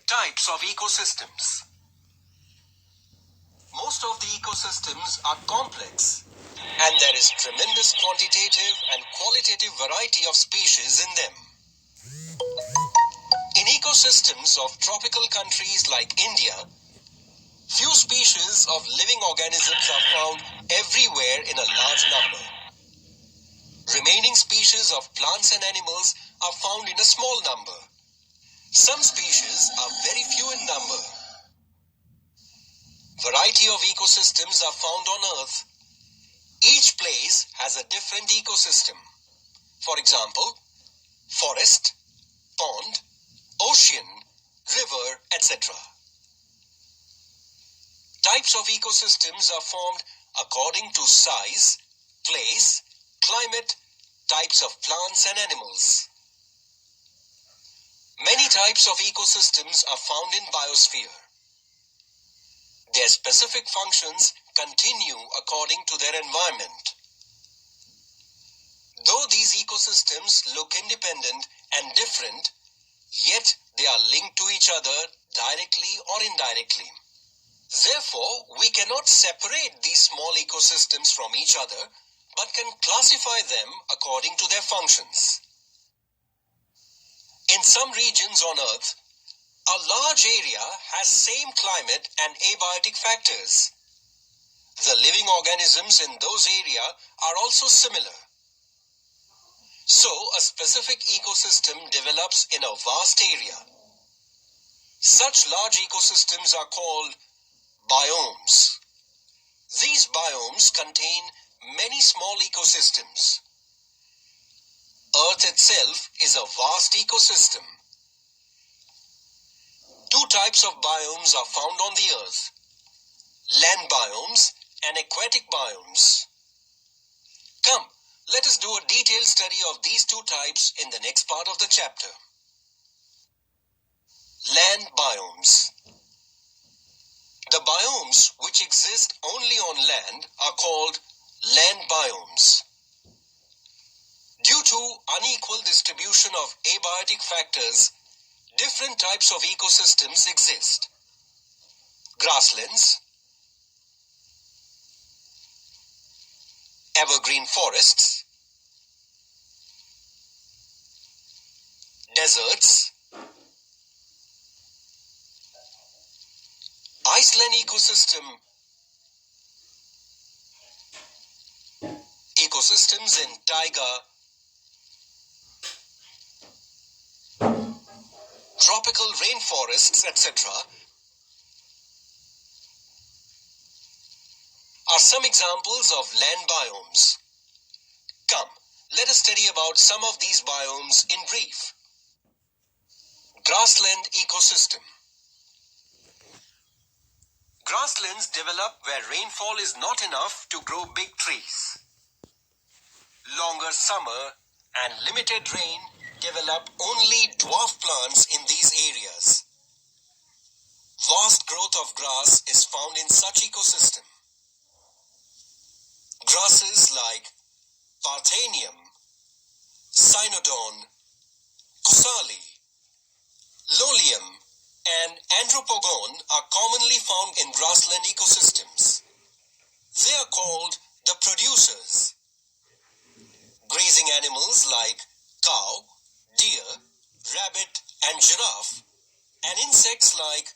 Types of ecosystems. Most of the ecosystems are complex, and there is tremendous quantitative and qualitative variety of species in them. In ecosystems of tropical countries like India, few species of living organisms are found everywhere in a large number. Remaining species of plants and animals are found in a small number. Some species are very few in number. Variety of ecosystems are found on Earth. Each place has a different ecosystem. For example, forest, pond, ocean, river, etc. Types of ecosystems are formed according to size, place, climate, types of plants and animals. Many types of ecosystems are found in biosphere. Their specific functions continue according to their environment. Though these ecosystems look independent and different, yet they are linked to each other directly or indirectly. Therefore, we cannot separate these small ecosystems from each other, but can classify them according to their functions. In some regions on Earth, a large area has same climate and abiotic factors. The living organisms in those areas are also similar. So, a specific ecosystem develops in a vast area. Such large ecosystems are called biomes. These biomes contain many small ecosystems. Earth itself is a vast ecosystem. Two types of biomes are found on the Earth: land biomes and aquatic biomes. Come, let us do a detailed study of these two types in the next part of the chapter. Land biomes. The biomes which exist only on land are called land biomes. Due to unequal distribution of abiotic factors, different types of ecosystems exist. Grasslands, evergreen forests, deserts, Iceland ecosystem, ecosystems in taiga, tropical rainforests, etc. are some examples of land biomes. Come, let us study about some of these biomes in brief. Grassland ecosystem. Grasslands develop where rainfall is not enough to grow big trees. Longer summer and limited rain develop only dwarf plants in these areas. Vast growth of grass is found in such ecosystem. Grasses like Parthenium, Cynodon, Kusali, Lolium, and Andropogon are commonly found in grassland ecosystems. They are called the producers. Grazing animals like cow, deer, rabbit, and giraffe, and insects like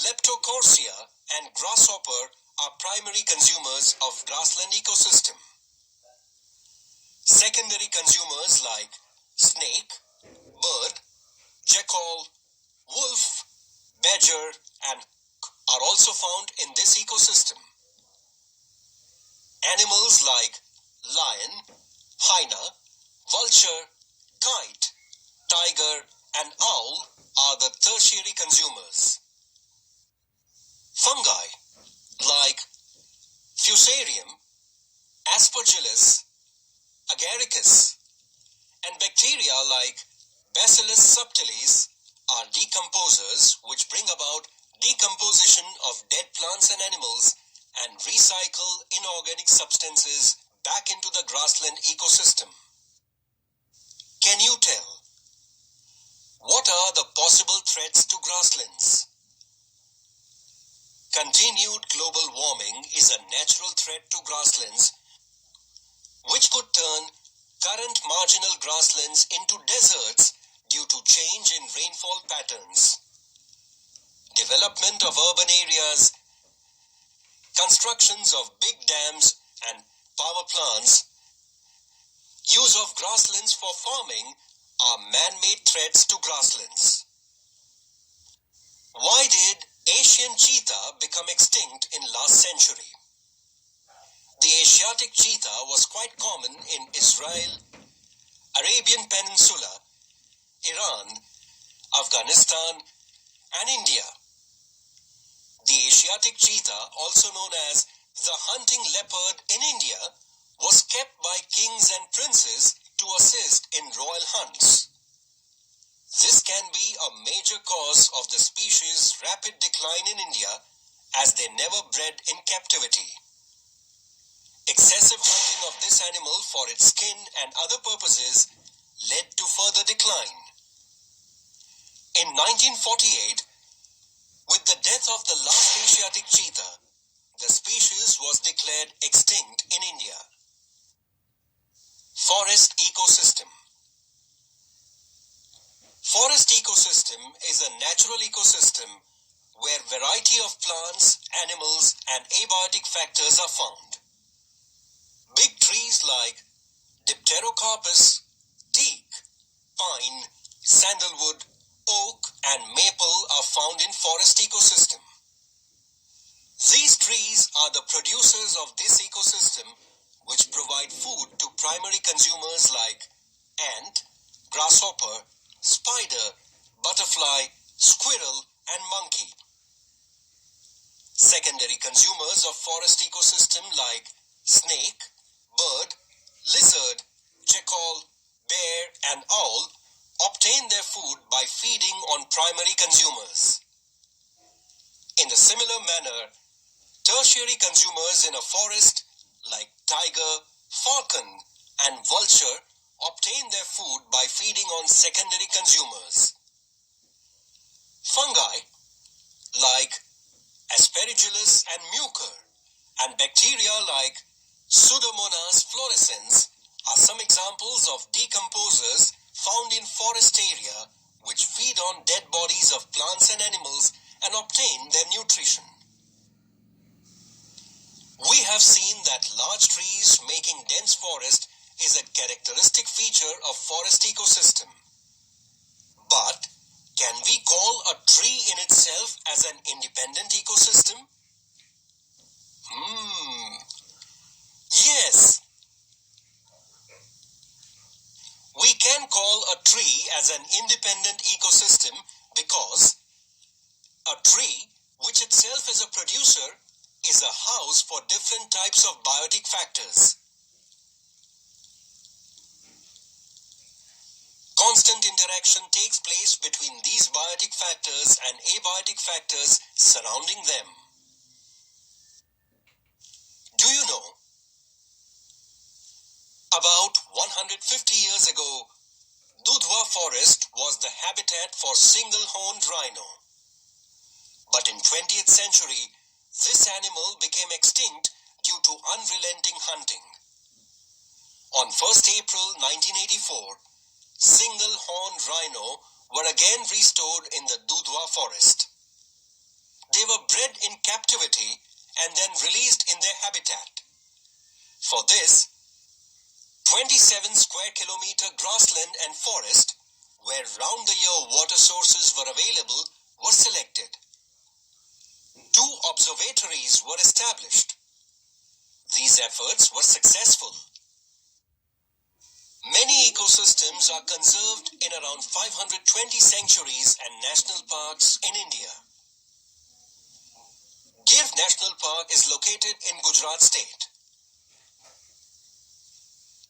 Leptocorsia and grasshopper are primary consumers of grassland ecosystem. Secondary consumers like snake, bird, jackal, wolf, badger, and are also found in this ecosystem. Animals like lion, hyena, vulture, kite, tiger, and owl are the tertiary consumers. Fungi like Fusarium, Aspergillus, Agaricus, and bacteria like Bacillus subtilis are decomposers which bring about decomposition of dead plants and animals and recycle inorganic substances back into the grassland ecosystem. Can you tell What are the possible threats to grasslands? Continued global warming is a natural threat to grasslands, which could turn current marginal grasslands into deserts due to change in rainfall patterns. Development of urban areas, constructions of big dams and power plants, use of grasslands for farming are man-made threats to grasslands. Why did Asian cheetah become extinct in last century? The Asiatic cheetah was quite common in Israel, Arabian Peninsula, Iran, Afghanistan, and India. The Asiatic cheetah, also known as the hunting leopard in India, was kept by kings and princes to assist in royal hunts. This can be a major cause of the species' rapid decline in India, as they never bred in captivity. Excessive hunting of this animal for its skin and other purposes led to further decline. In 1948, with the death of the last Asiatic cheetah, the species was declared extinct in India. Forest ecosystem. Forest ecosystem is a natural ecosystem where variety of plants, animals, and abiotic factors are found. Big trees like Dipterocarpus, teak, pine, sandalwood, oak, and maple are found in forest ecosystem. These trees are the producers of this ecosystem, which provide food to primary consumers like ant, grasshopper, spider, butterfly, squirrel, and monkey. Secondary consumers of forest ecosystem like snake, bird, lizard, jackal, bear, and owl obtain their food by feeding on primary consumers. In a similar manner, tertiary consumers in a forest like tiger, falcon, and vulture obtain their food by feeding on secondary consumers. Fungi like Aspergillus and mucor and bacteria like Pseudomonas fluorescens are some examples of decomposers found in forest area which feed on dead bodies of plants and animals and obtain their nutrition. We have seen that large trees making dense forest is a characteristic feature of forest ecosystem. But can we call a tree in itself as an independent ecosystem? Yes. We can call a tree as an independent ecosystem because a tree, which itself is a producer, is a house for different types of biotic factors. Constant interaction takes place between these biotic factors and abiotic factors surrounding them. Do you know? About 150 years ago, Dudhwa forest was the habitat for single-horned rhino. But in 20th century, this animal became extinct due to unrelenting hunting. On 1st April 1984, single-horned rhino were again restored in the Dudhwa forest. They were bred in captivity and then released in their habitat. For this, 27 square kilometer grassland and forest, where round-the-year water sources were available, were selected. 2 observatories were established. These efforts were successful. Many ecosystems are conserved in around 520 sanctuaries and national parks in India. Gir National Park is located in Gujarat state.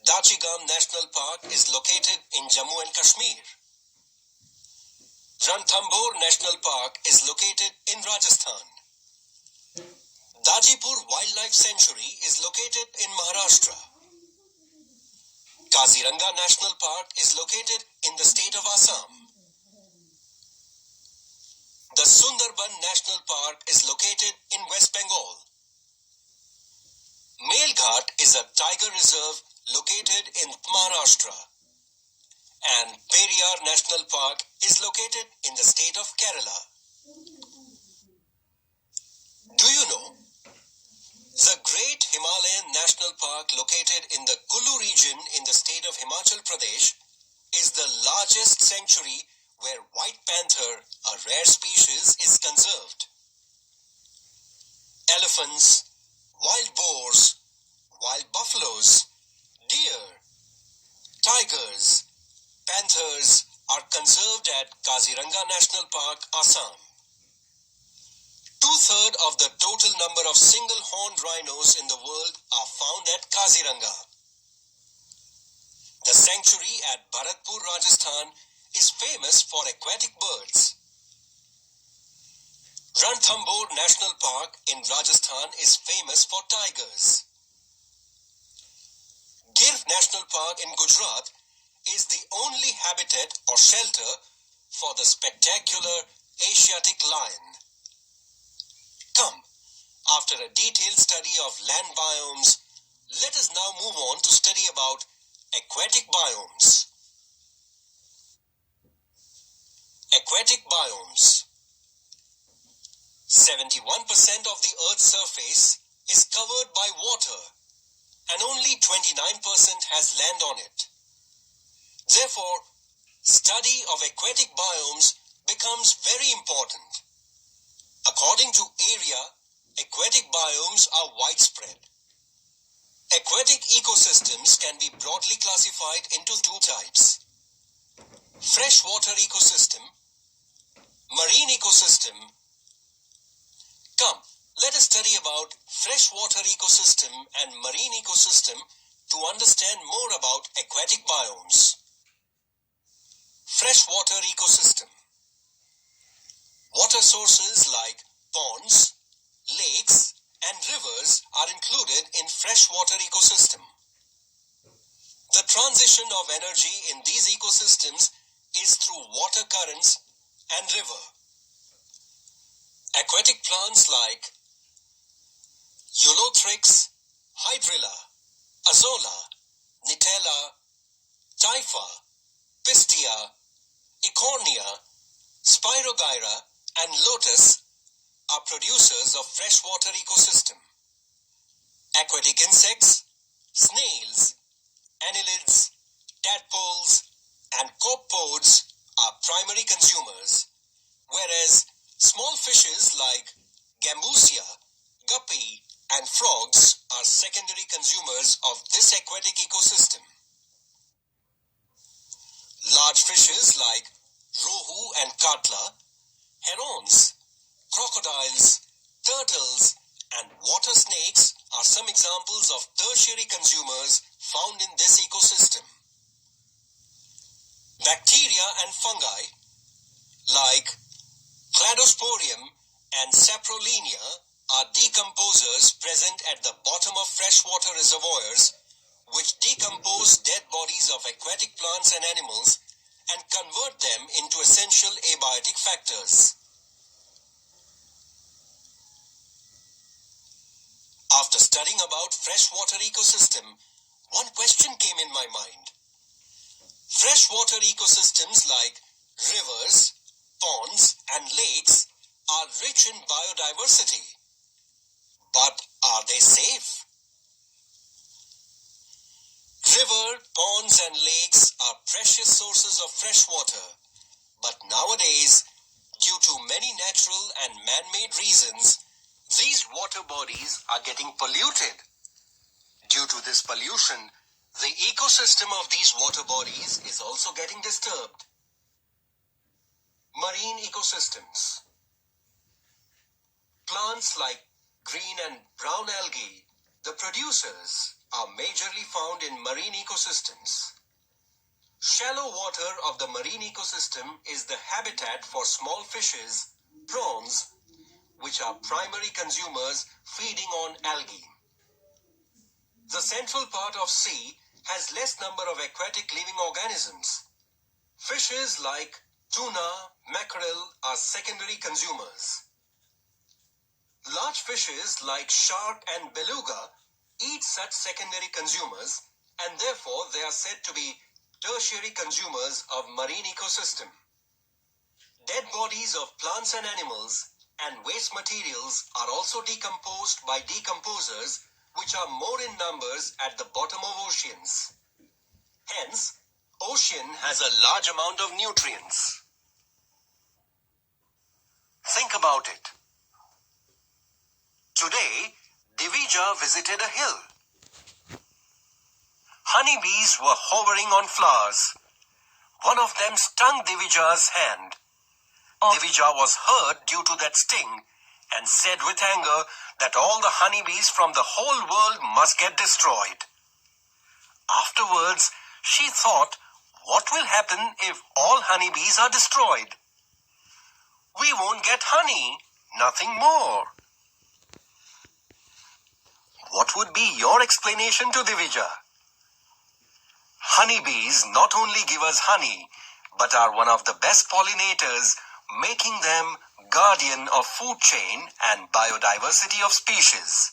Dachigam National Park is located in Jammu and Kashmir. Ranthambore National Park is located in Rajasthan. Dajipur Wildlife Sanctuary is located in Maharashtra. Kaziranga National Park is located in the state of Assam. Sundarban National Park is located in West Bengal. Melghat is a tiger reserve located in Maharashtra. And Periyar National Park is located in the state of Kerala. Do you know? The Great Himalayan National Park located in the Kullu region in the state of Himachal Pradesh is the largest sanctuary where white panther, a rare species, is conserved. Elephants, wild boars, wild buffaloes, deer, tigers, panthers are conserved at Kaziranga National Park, Assam. 2/3 of the total number of single-horned rhinos in the world are found at Kaziranga. The sanctuary at Bharatpur, Rajasthan is famous for aquatic birds. Ranthambore National Park in Rajasthan is famous for tigers. Gir National Park in Gujarat is the only habitat or shelter for the spectacular Asiatic lion. Come, after a detailed study of land biomes, let us now move on to study about aquatic biomes. Aquatic biomes. 71% of the Earth's surface is covered by water and only 29% has land on it. Therefore, study of aquatic biomes becomes very important. According to area, aquatic biomes are widespread. Aquatic ecosystems can be broadly classified into two types: freshwater ecosystem, marine ecosystem. Come, let us study about freshwater ecosystem and marine ecosystem to understand more about aquatic biomes. Freshwater ecosystem. Water sources like ponds, lakes, and rivers are included in freshwater ecosystem. The transition of energy in these ecosystems is through water currents and river. Aquatic plants like Eulothrix, Hydrilla, Azolla, Nitella, Typha, Pistia, Ecornia, Spirogyra, and Lotus are producers of freshwater ecosystem. Aquatic insects, snails, annelids, tadpoles, and copepods are primary consumers, whereas small fishes like Gambusia, guppy, and frogs are secondary consumers of this aquatic ecosystem. Large fishes like rohu and katla, herons, crocodiles, turtles, and water snakes are some examples of tertiary consumers found in this ecosystem. Bacteria and fungi like Cladosporium and Saprolinea are decomposers present at the bottom of freshwater reservoirs, which decompose dead bodies of aquatic plants and animals and convert them into essential abiotic factors. After studying about freshwater ecosystem, one question came in my mind. Freshwater ecosystems like rivers, ponds, and lakes are rich in biodiversity. But are they safe? River, ponds, and lakes are precious sources of fresh water. But nowadays, due to many natural and man-made reasons, these water bodies are getting polluted. Due to this pollution, the ecosystem of these water bodies is also getting disturbed. Marine ecosystems. Plants like green and brown algae, the producers, are majorly found in marine ecosystems. Shallow water of the marine ecosystem is the habitat for small fishes, prawns, which are primary consumers feeding on algae. The central part of sea has less number of aquatic living organisms. Fishes like tuna, mackerel are secondary consumers. Large fishes like shark and beluga eat such secondary consumers, and therefore they are said to be tertiary consumers of marine ecosystem. Dead bodies of plants and animals and waste materials are also decomposed by decomposers, which are more in numbers at the bottom of oceans. Hence, ocean has a large amount of nutrients. Think about it. Today, Divija visited a hill. Honeybees were hovering on flowers. One of them stung Divija's hand. Divija was hurt due to that sting and said with anger that all the honeybees from the whole world must get destroyed. Afterwards, she thought, what will happen if all honeybees are destroyed? We won't get honey, nothing more. What would be your explanation to Divija? Honeybees not only give us honey, but are one of the best pollinators, making them guardian of food chain and biodiversity of species.